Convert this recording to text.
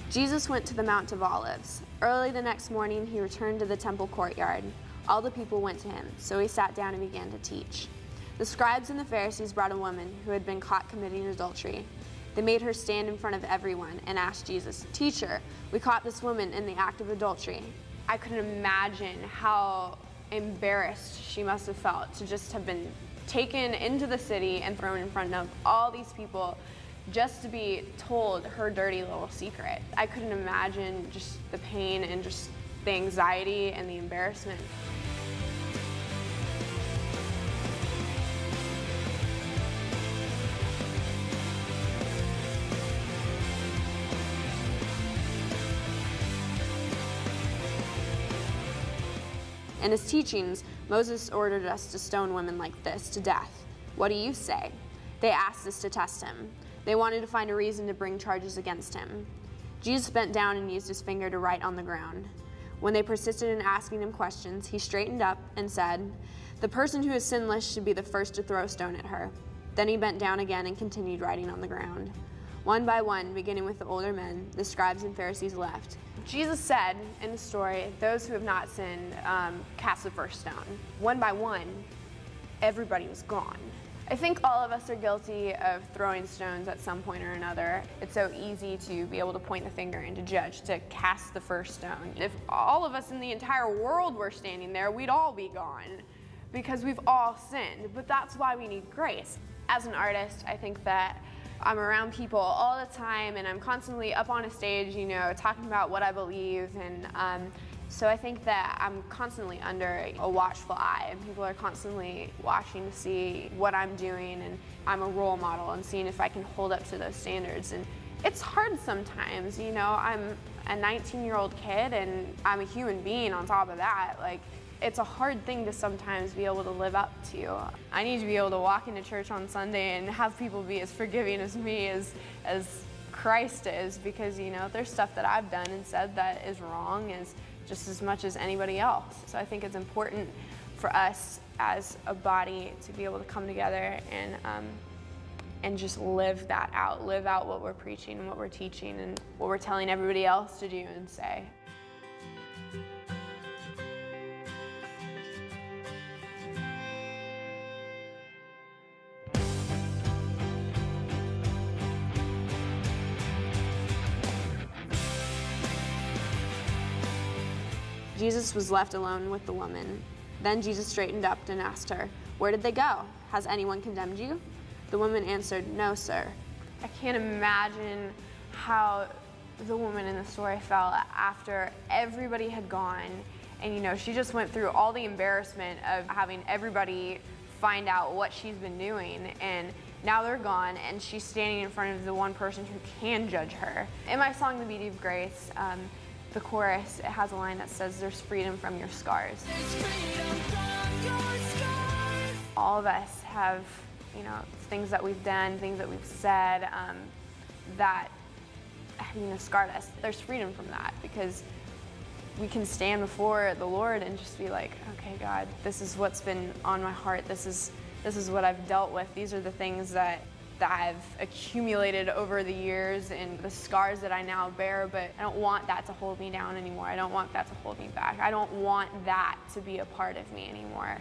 Jesus went to the Mount of Olives. Early the next morning, he returned to the temple courtyard. All the people went to him, so he sat down and began to teach. The scribes and the Pharisees brought a woman who had been caught committing adultery. They made her stand in front of everyone and asked Jesus, "Teacher, we caught this woman in the act of adultery." I couldn't imagine how embarrassed she must have felt to just have been taken into the city and thrown in front of all these people just to be told her dirty little secret. I couldn't imagine just the pain and just the anxiety and the embarrassment. In his teachings, Moses ordered us to stone women like this to death. What do you say? They asked us to test him. They wanted to find a reason to bring charges against him. Jesus bent down and used his finger to write on the ground. When they persisted in asking him questions, he straightened up and said, "The person who is sinless should be the first to throw a stone at her." Then he bent down again and continued writing on the ground. One by one, beginning with the older men, the scribes and Pharisees left. Jesus said in the story, "Those who have not sinned, cast the first stone." One by one, everybody was gone. I think all of us are guilty of throwing stones at some point or another. It's so easy to be able to point the finger and to judge, to cast the first stone. If all of us in the entire world were standing there, we'd all be gone because we've all sinned. But that's why we need grace. As an artist, I think that I'm around people all the time and I'm constantly up on a stage, talking about what I believe, and so I think that I'm constantly under a watchful eye, and people are constantly watching to see what I'm doing, and I'm a role model and seeing if I can hold up to those standards. And it's hard sometimes, I'm a 19-year-old kid and I'm a human being on top of that. It's a hard thing to sometimes be able to live up to. I need to be able to walk into church on Sunday and have people be as forgiving as me as Christ is, because there's stuff that I've done and said that is wrong just as much as anybody else. So I think it's important for us as a body to be able to come together and just live that out, live out what we're preaching and what we're teaching and what we're telling everybody else to do and say. Jesus was left alone with the woman. Then Jesus straightened up and asked her, "Where did they go? Has anyone condemned you?" The woman answered, "No, sir." I can't imagine how the woman in the story felt after everybody had gone. And she just went through all the embarrassment of having everybody find out what she's been doing. And now they're gone, and she's standing in front of the one person who can judge her. In my song, The Beauty of Grace, the chorus, it has a line that says, "There's freedom from your scars." All of us have, things that we've done, things that we've said that have, scarred us. There's freedom from that because we can stand before the Lord and just be like, "Okay, God, this is what's been on my heart. This is what I've dealt with. These are the things that I've accumulated over the years and the scars that I now bear, but I don't want that to hold me down anymore. I don't want that to hold me back. I don't want that to be a part of me anymore."